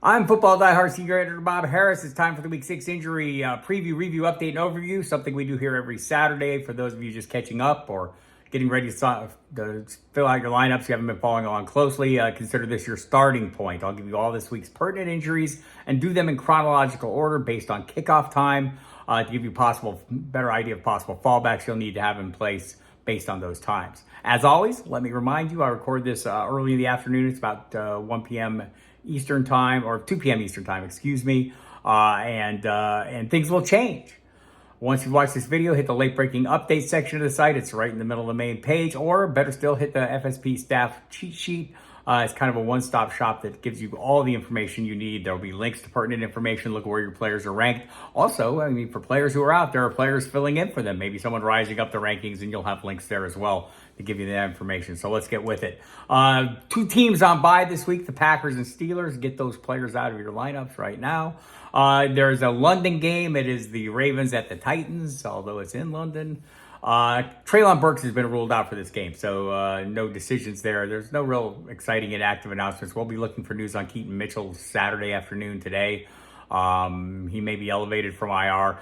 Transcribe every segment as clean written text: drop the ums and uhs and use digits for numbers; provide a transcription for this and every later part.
I'm Football Diehards Senior Editor Bob Harris. It's time for the Week 6 injury preview, review, update, and overview, something we do here every Saturday for those of you just catching up or getting ready to fill out your lineups. If you haven't been following along closely, consider this your starting point. I'll give you all this week's pertinent injuries and do them in chronological order based on kickoff time to give you better idea of possible fallbacks you'll need to have in place based on those times. As always, let me remind you, I record this early in the afternoon. It's about 1 p.m. Eastern time, or 2 p.m. Eastern time, excuse me, and things will change. Once you've watched this video, hit the late breaking update section of the site. It's right in the middle of the main page, or better still, hit the FSP staff cheat sheet. It's kind of a one-stop shop that gives you all the information you need. There'll be links to pertinent information, look where your players are ranked. Also, I mean, for players who are out, there are players filling in for them. Maybe someone rising up the rankings, and you'll have links there as well to give you that information. So let's get with it. Two teams on bye this week, the Packers and Steelers. Get those players out of your lineups right now. There's a London game. It is the Ravens at the Titans, although it's in London. Treylon Burks has been ruled out for this game, so no decisions there. There's no real exciting and active announcements. We'll be looking for news on Keaton Mitchell Saturday afternoon today. He may be elevated from IR.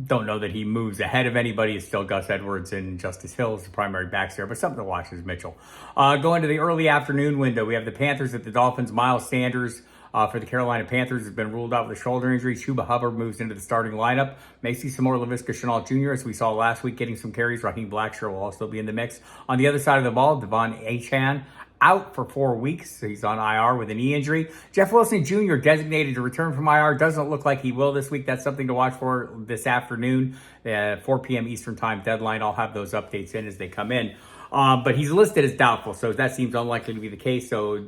Don't know that he moves ahead of anybody. It's still Gus Edwards and Justice Hill as the primary backs there, but something to watch is Mitchell. Going to the early afternoon window, we have the Panthers at the Dolphins. Miles Sanders for the Carolina Panthers has been ruled out with a shoulder injury. Chuba Hubbard moves into the starting lineup. May see some more Laviska Shenault Jr. as we saw last week getting some carries. Raheem Blackshear will also be in the mix. On the other side of the ball, Devon Achane out for 4 weeks. So he's on IR with a knee injury. Jeff Wilson Jr. designated to return from IR. Doesn't look like he will this week. That's something to watch for this afternoon. 4 p.m. Eastern time deadline. I'll have those updates in as they come in. But he's listed as doubtful, so that seems unlikely to be the case. So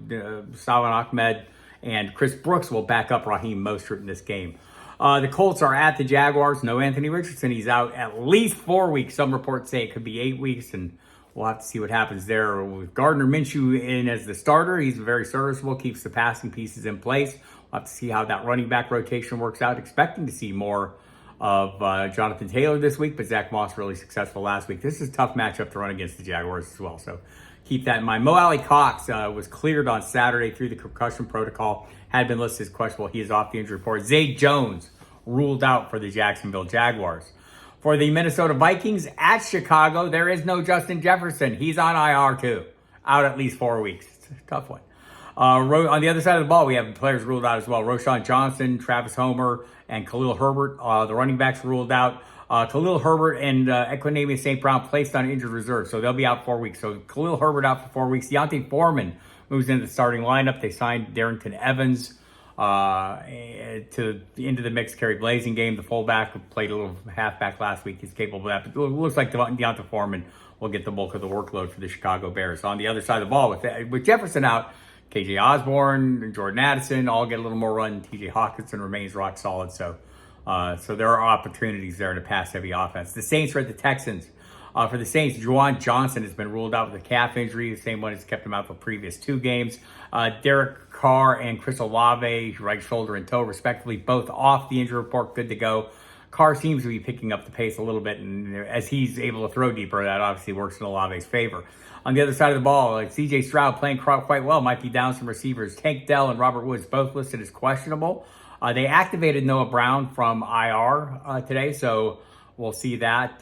Salman Ahmed and Chris Brooks will back up Raheem Mostert in this game. The Colts are at the Jaguars. No Anthony Richardson. He's out at least 4 weeks. Some reports say it could be 8 weeks, and we'll have to see what happens there. With Gardner Minshew in as the starter, he's very serviceable, keeps the passing pieces in place. We'll have to see how that running back rotation works out. Expecting to see more of Jonathan Taylor this week, but Zach Moss really successful last week. This is a tough matchup to run against the Jaguars as well, so keep that in mind. Mo Alley Cox was cleared on Saturday through the concussion protocol, had been listed as questionable. He is off the injury report. Zay Jones ruled out for the Jacksonville Jaguars. For the Minnesota Vikings at Chicago, there is no Justin Jefferson. He's on IR too, out at least 4 weeks. It's a tough one. On the other side of the ball, we have players ruled out as well. Roshan Johnson, Travis Homer, and Khalil Herbert. The running backs ruled out. Khalil Herbert and Equanimeous St. Brown placed on injured reserve, so they'll be out 4 weeks. So Khalil Herbert out for 4 weeks. Deontay Foreman moves into the starting lineup. They signed Darrington Evans into the mix. Kerry Blazing game, the fullback who played a little halfback last week. He's capable of that. But it looks like Deontay Foreman will get the bulk of the workload for the Chicago Bears. On the other side of the ball, with Jefferson out, KJ Osborne and Jordan Addison all get a little more run. TJ Hawkinson remains rock solid. So there are opportunities there in a pass-heavy offense. The Saints are at the Texans. For the Saints, Juwan Johnson has been ruled out with a calf injury, the same one that's kept him out for previous 2 games. Derek Carr and Chris Olave, right shoulder and toe, respectively, both off the injury report, good to go. Carr seems to be picking up the pace a little bit, and as he's able to throw deeper, that obviously works in Olave's favor. On the other side of the ball, C.J. Stroud playing quite well, might be down some receivers. Tank Dell and Robert Woods both listed as questionable. They activated Noah Brown from IR today, so we'll see that.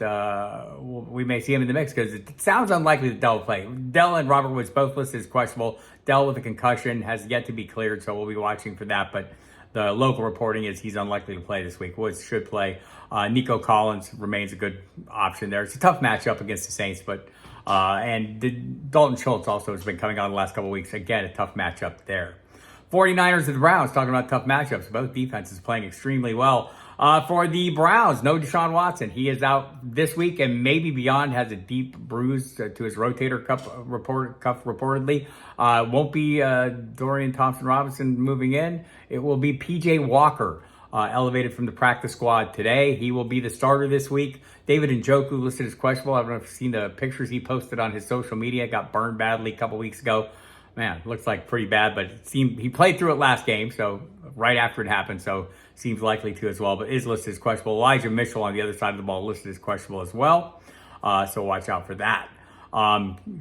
We may see him in the mix because it sounds unlikely that Dell will play. Dell and Robert Woods both listed as questionable. Dell with a concussion has yet to be cleared, so we'll be watching for that. But the local reporting is he's unlikely to play this week. Woods should play. Nico Collins remains a good option there. It's a tough matchup against the Saints, but Dalton Schultz also has been coming on the last couple of weeks. Again, a tough matchup there. 49ers and the Browns, talking about tough matchups. Both defenses playing extremely well. For the Browns, no Deshaun Watson. He is out this week and maybe beyond, has a deep bruise to his rotator cuff reportedly. Won't be Dorian Thompson-Robinson moving in. It will be P.J. Walker, elevated from the practice squad today. He will be the starter this week. David Njoku listed as questionable. I don't know if you've seen the pictures he posted on his social media. Got burned badly a couple weeks ago. Man, looks like pretty bad, but it seemed he played through it last game, so right after it happened, so seems likely to as well, but is listed as questionable. Elijah Mitchell on the other side of the ball listed as questionable as well, so watch out for that.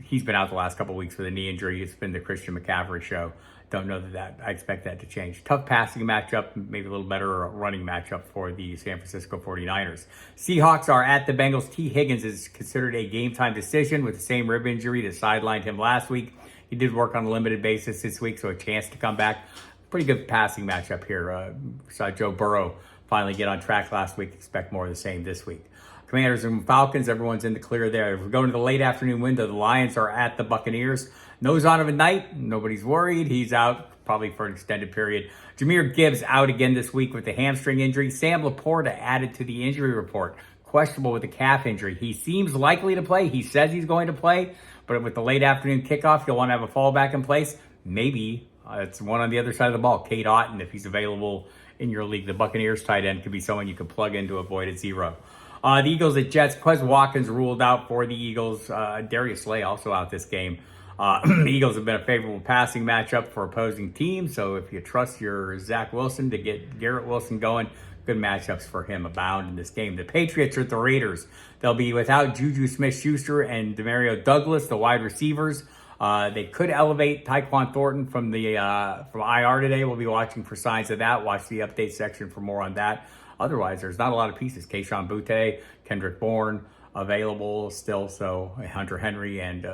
He's been out the last couple weeks with a knee injury. It's been the Christian McCaffrey show. don't know that I expect that to change. Tough passing matchup, maybe a little better running matchup for the San Francisco 49ers. Seahawks are at the Bengals. T. Higgins is considered a game-time decision with the same rib injury that sidelined him last week. He did work on a limited basis this week, so a chance to come back. Pretty good passing matchup here. Saw Joe Burrow finally get on track last week. Expect more of the same this week. Commanders and Falcons, everyone's in the clear there. If we go into the late afternoon window, the Lions are at the Buccaneers. Nose on of a night. Nobody's worried. He's out probably for an extended period. Jahmyr Gibbs out again this week with a hamstring injury. Sam Laporta added to the injury report. Questionable with a calf injury. He seems likely to play. He says he's going to play. But with the late afternoon kickoff, you'll want to have a fallback in place. Maybe it's one on the other side of the ball. Kate Otten, if he's available in your league. The Buccaneers tight end could be someone you could plug in to avoid a zero. The Eagles at Jets. Quez Watkins ruled out for the Eagles. Darius Slay also out this game. The Eagles have been a favorable passing matchup for opposing teams. So if you trust your Zach Wilson to get Garrett Wilson going, good matchups for him abound in this game. The Patriots are at the Raiders. They'll be without Juju Smith-Schuster and Demario Douglas, the wide receivers. They could elevate Tyquan Thornton from IR today. We'll be watching for signs of that. Watch the update section for more on that. Otherwise, there's not a lot of pieces. Keyshawn Butte, Kendrick Bourne available still. So Hunter Henry and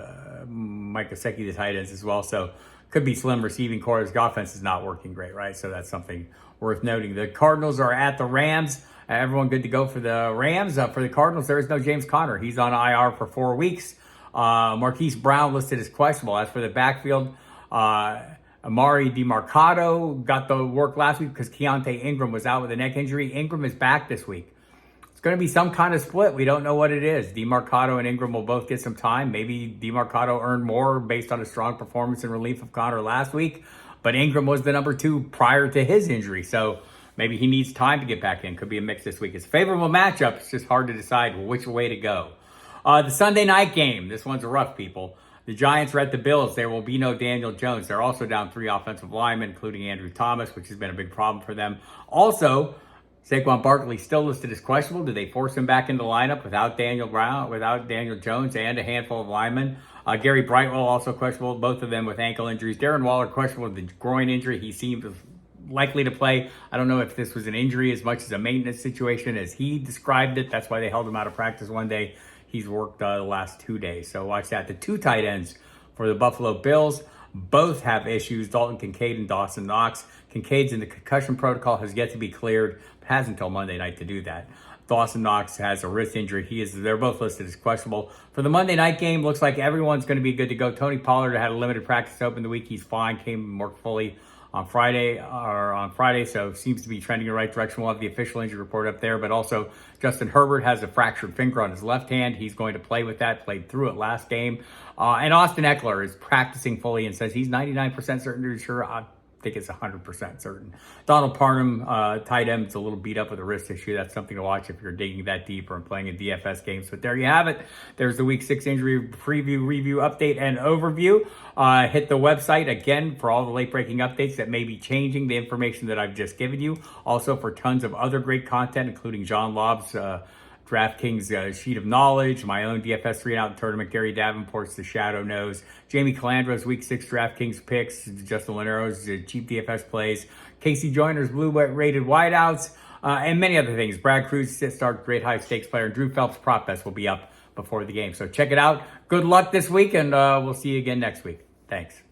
Mike Gesicki, the tight ends as well. So could be slim receiving core. His offense is not working great, right? So that's something worth noting. The Cardinals are at the Rams. Everyone good to go for the Rams. For the Cardinals, there is no James Conner. He's on IR for 4 weeks. Marquise Brown listed as questionable. As for the backfield, Amari DeMarcado got the work last week because Keontae Ingram was out with a neck injury. Ingram is back this week. It's going to be some kind of split. We don't know what it is. DeMarcado and Ingram will both get some time. Maybe DeMarcado earned more based on a strong performance in relief of Conner last week, but Ingram was the number 2 prior to his injury. So maybe he needs time to get back in. Could be a mix this week. It's a favorable matchup. It's just hard to decide which way to go. The Sunday night game. This one's rough, people. The Giants are at the Bills. There will be no Daniel Jones. They're also down 3 offensive linemen, including Andrew Thomas, which has been a big problem for them. Also, Saquon Barkley still listed as questionable. Do they force him back into the lineup without Daniel Jones and a handful of linemen? Gary Brightwell also questionable, both of them with ankle injuries. Darren Waller questionable with the groin injury. He seems likely to play. I don't know if this was an injury as much as a maintenance situation as he described it. That's why they held him out of practice one day. He's worked the last 2 days. So watch that. The 2 tight ends for the Buffalo Bills both have issues. Dalton Kincaid and Dawson Knox. Kincaid's in the concussion protocol, has yet to be cleared. Has until Monday night to do that. Dawson Knox has a wrist injury. They're both listed as questionable. For the Monday night game, looks like everyone's going to be good to go. Tony Pollard had a limited practice open the week. He's fine. Came and worked fully on Friday, so seems to be trending in the right direction. We'll have the official injury report up there, but also Justin Herbert has a fractured finger on his left hand. He's going to play with that, played through it last game. And Austin Eckler is practicing fully and says he's 99% certain to sure. I think it's 100% certain. Donald Parham, tight end, is a little beat up with a wrist issue. That's something to watch if you're digging that deep or playing in DFS games. But there you have it. There's the Week 6 injury preview, review, update, and overview. Hit the website again for all the late-breaking updates that may be changing the information that I've just given you. Also for tons of other great content, including John Lobb's DraftKings sheet of knowledge, my own DFS 3-and-out tournament, Gary Davenport's The Shadow Knows, Jamie Calandro's Week 6 DraftKings picks, Justin Lenero's cheap DFS plays, Casey Joyner's blue-rated wideouts, and many other things. Brad Cruz, start great high-stakes player, and Drew Phelps' prop bets will be up before the game. So check it out. Good luck this week, and we'll see you again next week. Thanks.